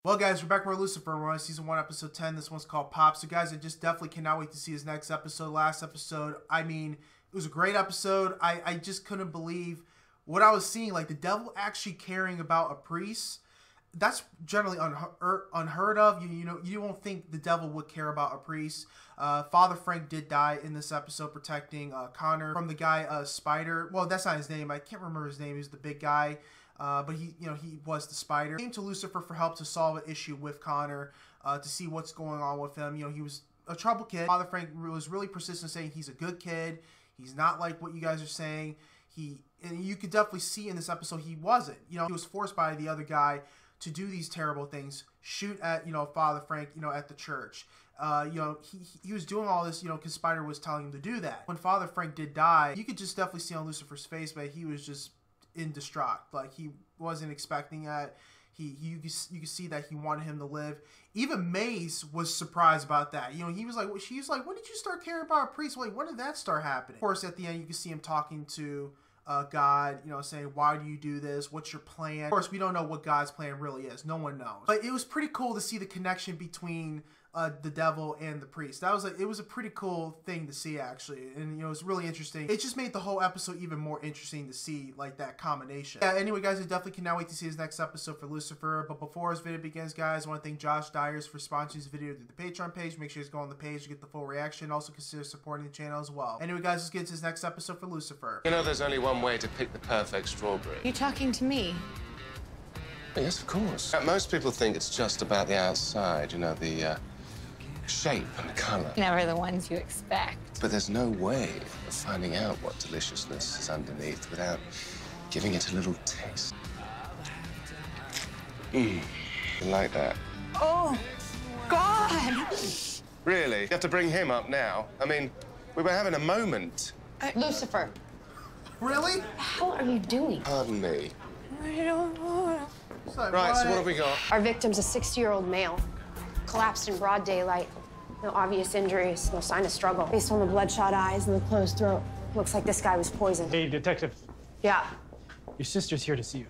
Well, guys, we're back with Lucifer. We're on season 1, episode 10. This one's called Pop. So, guys, I just definitely cannot wait to see his next episode. Last episode, I mean, it was a great episode. I just couldn't believe what I was seeing. Like, the devil actually caring about a priest. That's generally unheard of. You know, you won't think the devil would care about a priest. Father Frank did die in this episode, protecting Connor from the guy Spider. Well, that's not his name. I can't remember his name. He was the big guy. But he was the Spider. He came to Lucifer for help to solve an issue with Connor, to see what's going on with him. You know, he was a troubled kid. Father Frank was really persistent, saying he's a good kid. He's not like what you guys are saying. And you could definitely see in this episode he wasn't. You know, he was forced by the other guy to do these terrible things, shoot at, you know, Father Frank, you know, at the church. You know, he was doing all this, you know, because Spider was telling him to do that. When Father Frank did die, you could just definitely see on Lucifer's face, but he was just in distraught. Like, he wasn't expecting that. You could see that he wanted him to live. Even Maze was surprised about that. You know, he was like, she's like, when did you start caring about a priest? Like, when did that start happening? Of course, at the end, you can see him talking to God, you know, saying, why do you do this? What's your plan? Of course, we don't know what God's plan really is. No one knows. But it was pretty cool to see the connection between the devil and the priest. It was a pretty cool thing to see, actually, and you know, it's really interesting. It just made the whole episode even more interesting to see, like, that combination. Yeah, anyway, guys, I definitely cannot wait to see his next episode for Lucifer. But before this video begins, guys, I want to thank Josh Diers for sponsoring this video through the Patreon page. Make sure you go on the page to get the full reaction. Also, consider supporting the channel as well. Anyway, guys, let's get to his next episode for Lucifer. You know, there's only one way to pick the perfect strawberry. You talking to me? Yes, of course. Most people think it's just about the outside, you know, the shape and color. Never the ones you expect. But there's no way of finding out what deliciousness is underneath without giving it a little taste. You like that? Oh, God! Really? You have to bring him up now? I mean, we were having a moment. Lucifer. Really? What the hell are you doing? Pardon me. I don't know. Like, Right, so what have we got? Our victim's a 60-year-old male. Collapsed in broad daylight. No obvious injuries, no sign of struggle. Based on the bloodshot eyes and the closed throat, looks like this guy was poisoned. Hey, detective. Yeah. Your sister's here to see you.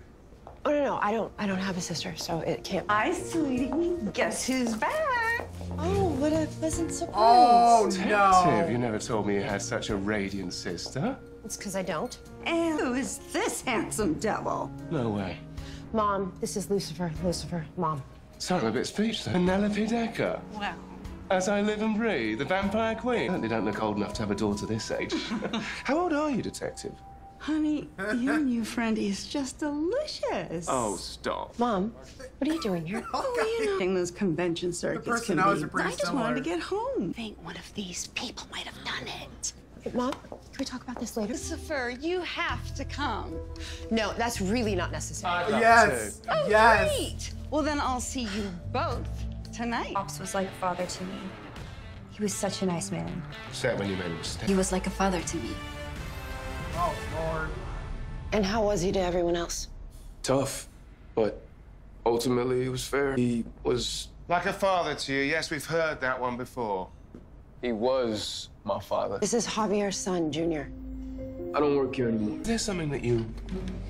Oh, no, I don't have a sister, so it can't. Hi, sweetie. Guess who's back? Oh, what a pleasant surprise. Oh, Detective, you no. never told me you had such a radiant sister. It's because I don't. And who is this handsome devil? No way. Mom, this is Lucifer. Lucifer, Mom. Sorry, I'm a bit speechless. Penelope Decker. Well, As I live and breathe, the vampire queen. Certainly don't look old enough to have a daughter this age. How old are you, detective? honey, your new friend is just delicious. Oh, stop. Mom, what are you doing here? You know, those convention circuits can personalities be. are pretty I just similar. wanted to get home. I think one of these people might have done it. Mom, can we talk about this later? Lucifer, you have to come. No, that's really not necessary. Yes. Oh, Yes. great. Well, then I'll see you both tonight. Pops was like a father to me. He was such a nice man. Except when you made a mistake. He was like a father to me. Oh, Lord. And how was he to everyone else? Tough, but ultimately it was fair. He was... Like a father to you, yes, we've heard that one before. He was my father. This is Javier's son, Junior. I don't work here anymore. Is there something that you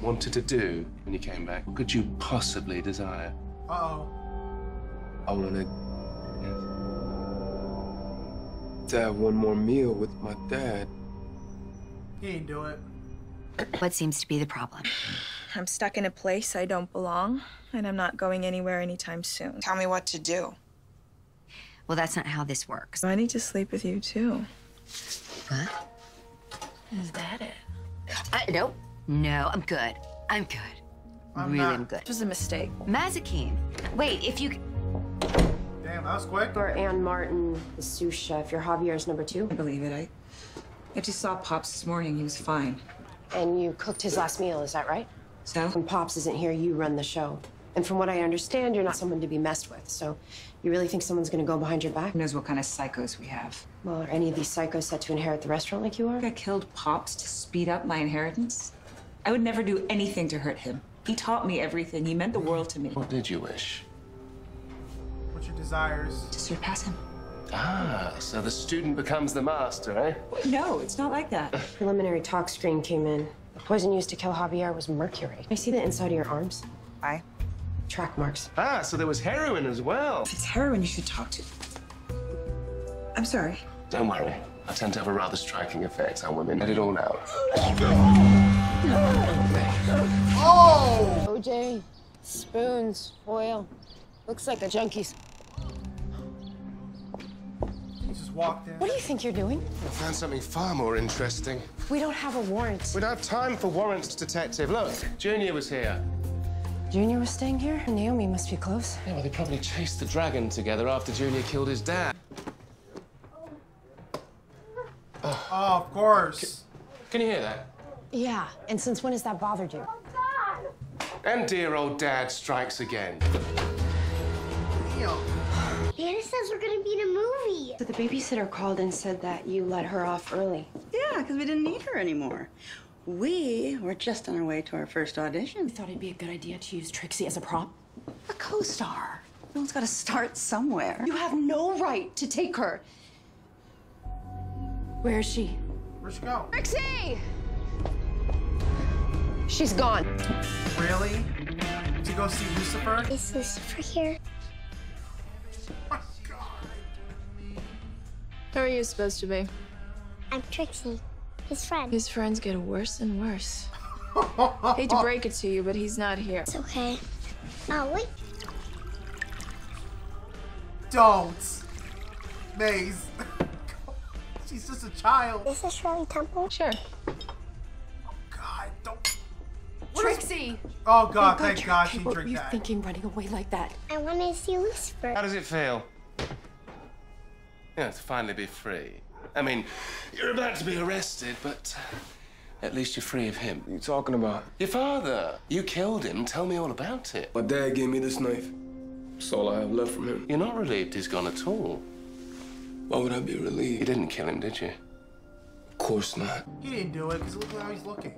wanted to do when you came back? What could you possibly desire? Uh-oh. I wanted to have one more meal with my dad. He ain't do it. What seems to be the problem? I'm stuck in a place I don't belong, and I'm not going anywhere anytime soon. Tell me what to do. Well, that's not how this works. I need to sleep with you, too. What? Is that it? Nope. No, I'm good. I'm good. I'm really, not. I'm good. It was a mistake. Mazikeen. Wait, if you... Damn, that was quick. You're Ann Martin, the sous chef. You're Javier's number 2. I believe it. I just saw Pops this morning. He was fine. And you cooked his last meal, is that right? So? When Pops isn't here, you run the show. And from what I understand, you're not someone to be messed with. So you really think someone's gonna go behind your back? Who knows what kind of psychos we have? Well, are any of these psychos set to inherit the restaurant like you are? I killed Pops to speed up my inheritance. I would never do anything to hurt him. He taught me everything. He meant the world to me. What did you wish? What's your desires? To surpass him. Ah, so the student becomes the master, eh? No, it's not like that. Preliminary talk screen came in. The poison used to kill Javier was mercury. I see the inside of your arms. Why? Track marks. Ah, so there was heroin as well. If it's heroin, you should talk to. I'm sorry. Don't worry. I tend to have a rather striking effect on women. Let it all out. Oh! OJ, spoons, oil. Looks like a junkie's. He just walked in. What do you think you're doing? I found something far more interesting. We don't have a warrant. We don't have time for warrants, Detective. Look, Junior was here. Junior was staying here? Naomi must be close. Yeah, well, they probably chased the dragon together after Junior killed his dad. Oh, of course. Can you hear that? Yeah, and since when has that bothered you? And dear old Dad strikes again. Damn. Anna says we're gonna be in a movie. So the babysitter called and said that you let her off early. Yeah, because we didn't need her anymore. We were just on our way to our first audition. You thought it'd be a good idea to use Trixie as a prop? A co-star. No one's got to start somewhere. You have no right to take her. Where is she? Where'd she go? Trixie! She's gone. Really? To go see Lucifer? Is Lucifer here? Oh my God. Who are you supposed to be? I'm Trixie, his friend. His friends get worse and worse. Hate to break it to you, but he's not here. It's okay. Oh, wait. Don't. Maze. She's just a child. Is this Shirley Temple? Sure. God, don't. Trixie! Oh God, thank you're God okay. she What drank were you that. thinking running away like that? I want to see Lucifer. How does it feel? Yeah, to finally be free. I mean, you're about to be arrested, but at least you're free of him. What are you talking about? Your father. You killed him. Tell me all about it. My dad gave me this knife. That's all I have left from him. You're not relieved he's gone at all. Why would I be You relieved? didn't kill him, did you? Of course not. He didn't do it because look how he's looking.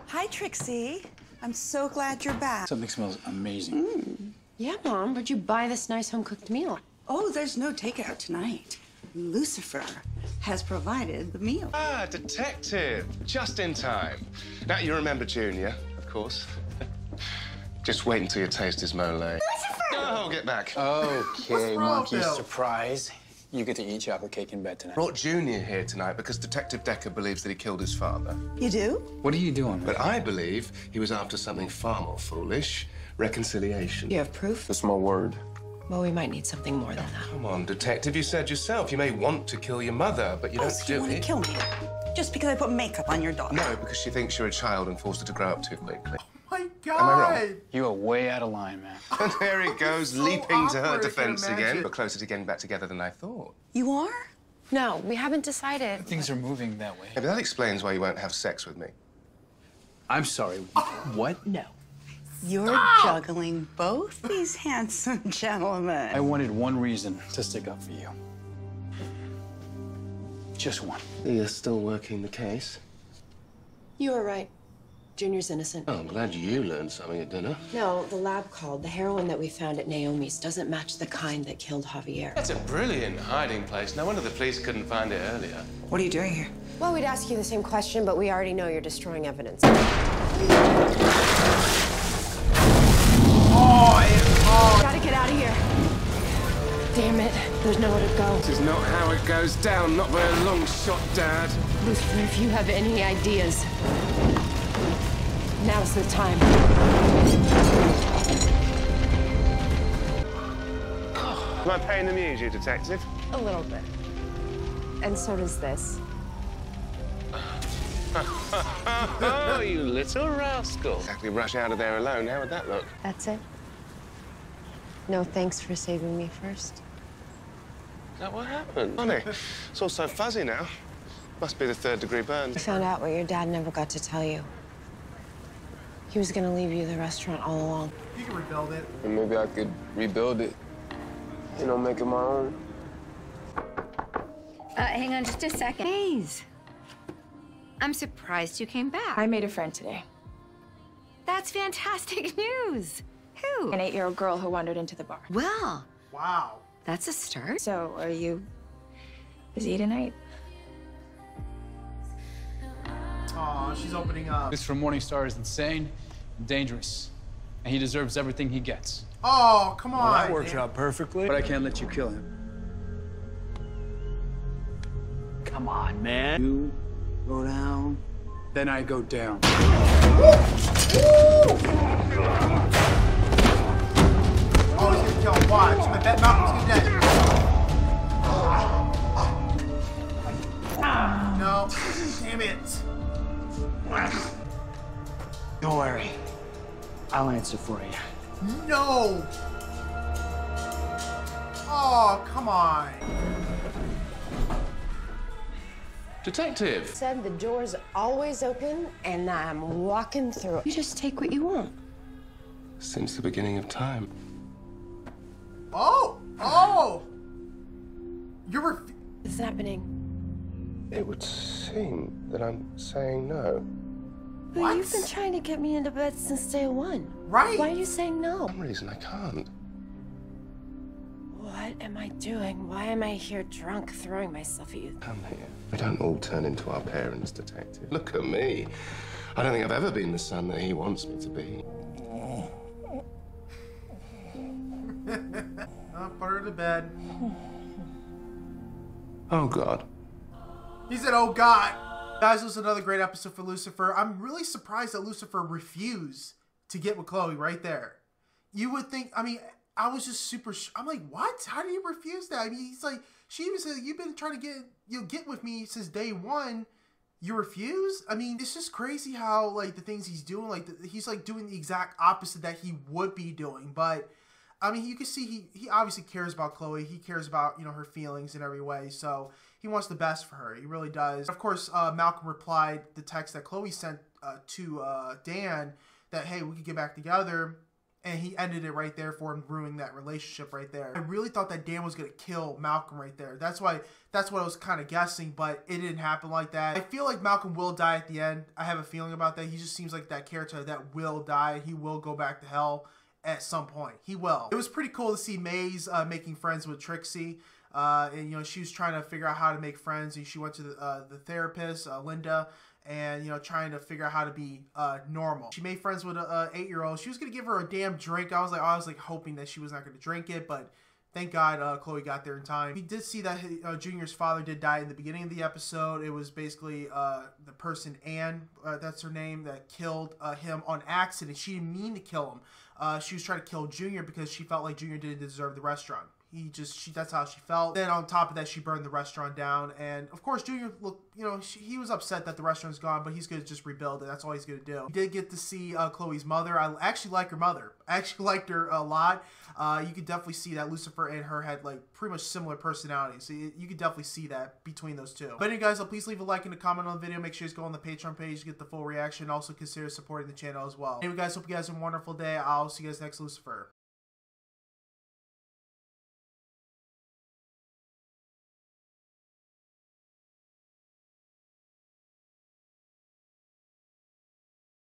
Hi, Trixie. I'm so glad you're back. Something smells amazing. Yeah, Mom. Where'd you buy this nice home-cooked meal? Oh, there's no takeout tonight. Lucifer has provided the meal. Ah, detective. Just in time. Now, you remember Junior, of course. Just wait until you taste his mole. Lucifer! Oh, get back. Okay, What's wrong, monkey, Bill? surprise. You get to eat chocolate cake in bed tonight. Brought Junior here tonight because Detective Decker believes that he killed his father. You do? What are you doing? But I believe he was after something far more foolish. Reconciliation. You have proof? That's my word. Well, we might need something more than that. Come on, Detective. You said yourself you may want to kill your mother, but you don't So you do want to it. kill me? Just because I put makeup on your daughter? No, because she thinks you're a child and forced her to grow up too quickly. Oh my God. Am I wrong? You are way out of line, man. And there he goes, So leaping to her awkward, I can defense again. imagine. But closer to getting back together than I thought. You are? No, we haven't decided. Things are moving that way. Maybe that explains why you won't have sex with me. I'm sorry. What? No. You're juggling both these handsome gentlemen. I wanted one reason to stick up for you. Just one. You're still working the case? You were right. Junior's innocent. Oh, I'm glad you learned something at dinner. No, the lab called. The heroin that we found at Naomi's doesn't match the kind that killed Javier. That's a brilliant hiding place. No wonder the police couldn't find it earlier. What are you doing here? Well, we'd ask you the same question, but we already know you're destroying evidence. Gotta get out of here. Damn it. There's nowhere to go. This is not how it goes down. Not by a long shot, Dad. Lucifer, if you have any ideas, now's the time. Am I paying the amuse you, Detective? A little bit. And so does this. Oh, you little rascal. Exactly rush out of there alone. How would that look? That's it. No thanks for saving me first. Is that what happened? Honey, it's all so fuzzy now. Must be the third-degree burn. I found out what your dad never got to tell you. He was gonna leave you the restaurant all along. You can rebuild it. And maybe I could rebuild it. You know, make it my own. Hang on just a second. Maze. I'm surprised you came back. I made a friend today. That's fantastic news. Who? An 8-year-old girl who wandered into the bar. Well, Wow. that's a start. So, are you busy tonight? Aw, she's opening up. This from Morningstar is insane and dangerous. and he deserves everything he gets. Oh, come on. Well, that works out perfectly. But I can't let you kill him. Come on, man. You go down. Then I go down. Oh, he's gonna kill him. Watch. I bet Malcolm's gonna dead. No. Damn it. Don't worry. I'll answer for you. No. Oh, come on. Detective. Said the door's always open and I'm walking through. You just take what you want. Since the beginning of time. Oh! Oh! You're What's happening? It would seem that I'm saying no. But you've been trying to get me into bed since day one. Right. Why are you saying no? For some reason I can't. What am I doing? Why am I here drunk throwing myself at you? Come here. We don't all turn into our parents, Detective. Look at me. I don't think I've ever been the son that he wants me to be. Oh, put her to bed. Oh, God. He said, oh, God. Guys, this was another great episode for Lucifer. I'm really surprised that Lucifer refused to get with Chloe right there. You would think, I mean, I was just super, I'm like, what? How do you refuse that? I mean, he's like, she even said, you've been trying to get with me since day one. You refuse? I mean, it's just crazy how, like, the things he's doing, like, he's, like, doing the exact opposite that he would be doing. But, I mean, you can see he obviously cares about Chloe. He cares about, you know, her feelings in every way. So, he wants the best for her. He really does. Of course, Malcolm replied the text that Chloe sent to Dan that, hey, we could get back together. And he ended it right there for him, ruining that relationship right there. I really thought that Dan was going to kill Malcolm right there. That's what I was kind of guessing, but it didn't happen like that. I feel like Malcolm will die at the end. I have a feeling about that. He just seems like that character that will die. He will go back to hell at some point. He will. It was pretty cool to see Maze making friends with Trixie. And, you know, she was trying to figure out how to make friends. And she went to the therapist, Linda, and, you know, trying to figure out how to be normal. She made friends with a 8-year-old. She was going to give her a damn drink. I was like hoping that she was not going to drink it, but thank God Chloe got there in time. We did see that Junior's father did die in the beginning of the episode. It was basically the person, Anne, that's her name, that killed him on accident. She didn't mean to kill him. She was trying to kill Junior because she felt like Junior didn't deserve the restaurant. That's how she felt. Then on top of that, she burned the restaurant down. And of course, Junior, he was upset that the restaurant's gone, but he's going to just rebuild it. That's all he's going to do. We did get to see Chloe's mother. I actually like her mother. I actually liked her a lot. You could definitely see that Lucifer and her had like pretty much similar personalities. So you could definitely see that between those two. But anyway, guys, please leave a like and a comment on the video. Make sure you go on the Patreon page to get the full reaction. Also consider supporting the channel as well. Anyway, guys, hope you guys have a wonderful day. I'll see you guys next Lucifer.